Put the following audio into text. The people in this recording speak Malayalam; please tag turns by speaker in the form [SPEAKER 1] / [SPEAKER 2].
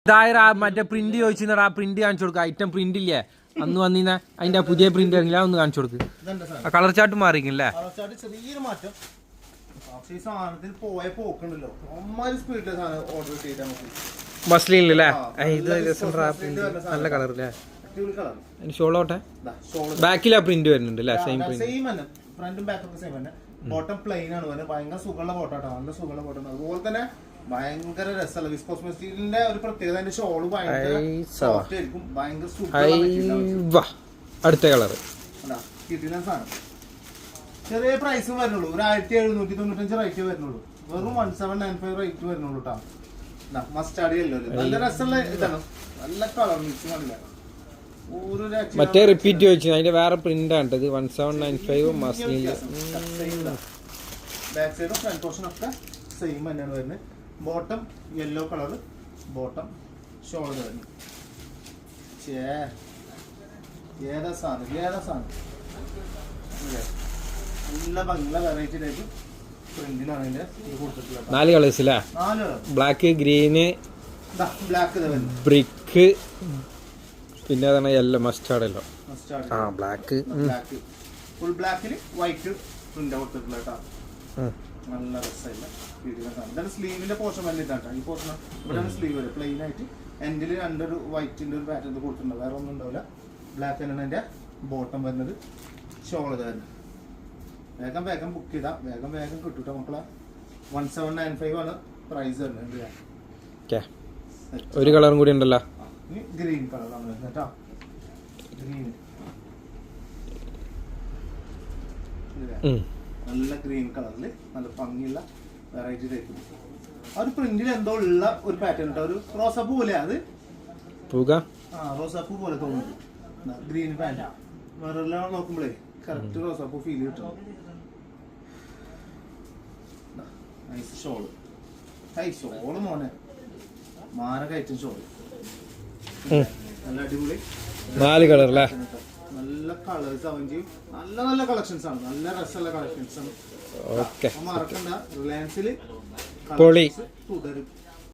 [SPEAKER 1] ഇതായ മറ്റേ പ്രിന്റ് ചോദിച്ചാ ആ പ്രിന്റ് കാണിച്ചു കൊടുക്കുക. ഐറ്റം പ്രിന്റ് ഇല്ലേ അന്ന് വന്നിരുന്ന അതിന്റെ പുതിയ പ്രിന്റ് ഇറങ്ങില്ല ഒന്ന് കാണിച്ചു കൊടുക്ക്. ആ കളർ ചാർട്ട് മാറിയില്ലേ?
[SPEAKER 2] ചെറിയൊരു മാറ്റം. സാധനത്തിൽ പോയ പോക്കുണ്ടല്ലോ സ്പീഡില് സാധനം ഓർഡർ ചെയ്താൽ നമുക്ക്
[SPEAKER 1] മസ്ലിനില്ലേ? ഇത് നല്ല കളർ അല്ലേ? ഷോളോട്ടെ ബാക്കിലാ പ്രിന്റ് വരുന്നുണ്ട് അല്ലേ? സെയിം
[SPEAKER 2] തന്നെ ഫ്രണ്ടും ബാക്കും സെയിം തന്നെ. ബോട്ടം പ്ലെയിൻ ആണ് വരുന്നത്. ഭയങ്കര സുഖമുള്ള ബോട്ടാട്ടോ, നല്ല സുഖമുള്ള ബോട്ടാണ്. അതുപോലെ തന്നെ ഭയങ്കര രസമല്ല വിസ്കോസ് മെറ്റീരിയലിന്റെ ഒരു പ്രത്യേകത. അതിന്റെ ഷോള് ഭയങ്കര സോഫ്റ്റ് ആയിരിക്കും, ഭയങ്കര സുഖം.
[SPEAKER 1] അടുത്ത കളർ
[SPEAKER 2] കിട്ടില്ല സാധനം. ചെറിയ പ്രൈസും വരുന്നുള്ളൂ, ഒരു 1795 റേറ്റ് വരുന്നുള്ളൂ. വെറും 1795 റേറ്റ് വരുന്നുള്ളൂ കേട്ടോ. മസ്റ്റാർഡ് യെല്ലോ നല്ല രസമുള്ള ഇതാണ്, നല്ല കളർ മിക്സിംഗ് ആണില്ല.
[SPEAKER 1] മറ്റേ റിപ്പീറ്റ് ചോദിച്ചു അതിന്റെ വേറെ പ്രിന്റ് ആണ് 1795 മസ്ലിൻ.
[SPEAKER 2] ബാക്ക് സൈഡും ഫ്രണ്ട് പോർഷൻ ഒക്കെ സെയിം തന്നെയാണ് വരുന്നത്. Bottom yellow colour, bottom shoulder വരുന്നത്. ഏതാ സാധനം നല്ല ഭംഗിയുള്ള വെറൈറ്റി ടൈപ്പ് പ്രിന്റിലാണ് ഇതിന്റെ ഇത് കൊടുത്തിട്ടുള്ളത്.
[SPEAKER 1] 4 കളേഴ്സ് അല്ലേ?
[SPEAKER 2] 4 colour.
[SPEAKER 1] Black, green,
[SPEAKER 2] black,
[SPEAKER 1] brick, പിന്നെ അതാണ് yellow mustard yellow. Black
[SPEAKER 2] full ബ്ലാക്കിൽ വൈറ്റ് പ്രിന്റ് കൊടുത്തിട്ടുള്ള കേട്ടോ. നല്ല രസമില്ല. ഇതാണ് സ്ലീവിന്റെ പോർഷൻ തന്നെ. ഇതാണ് ഈ പോർഷൻ. ഇവിടെയാണ് സ്ലീവ് വരും പ്ലെയിൻ ആയിട്ട്. എൻഡിൽ രണ്ടൊരു വൈറ്റിന്റെ ഒരു പാറ്റേൺ കൊടുത്തിട്ടുണ്ട്, വേറെ ഒന്നും ഉണ്ടാവില്ല. ബ്ലാക്ക് തന്നെയാണ് അതിന്റെ ബോട്ടം വരുന്നത്. ഷോൾ വരുന്നത്. വേഗം ബുക്ക് ചെയ്താ വേഗം കിട്ടൂട്ടോ മക്കളെ. 1795 ആണ് പ്രൈസ് വരുന്നത്.
[SPEAKER 1] ഒരു കളറും കൂടി ഉണ്ടല്ലോ,
[SPEAKER 2] ഗ്രീൻ കളറാണ് വരുന്നത് കേട്ടോ. ഗ്രീൻ നല്ല ഗ്രീൻ കളറില് നല്ല ഭംഗിയുള്ള വെറൈറ്റി ടൈപ്പ്. ആ ഒരു പ്രിന്റിൽ എന്തോ ഉള്ള ഒരു പാറ്റേൺ കേട്ടോ. ഒരു റോസാപ്പൂ പോലെ അത് റോസാപ്പൂ പോലെ തോന്നുന്നു. ഗ്രീൻ പാന്റ് വേറെ നോക്കുമ്പോഴേ കറക്റ്റ് റോസാപ്പൂ ഫീൽ കിട്ടും. Nice shawl. ഷോള് മോനെ മാരക ഐറ്റം ഷോള്. നല്ല അടിപൊളി
[SPEAKER 1] 4 കളർ അല്ലേ?
[SPEAKER 2] നല്ല കളേഴ്സ് ആവുകയും ചെയ്യും. നല്ല കളക്ഷൻസ് ആണ്, നല്ല രസമുള്ള കളക്ഷൻസ് ആണ്. മറക്കണ്ട, റിലയൻസിൽ തുടരും.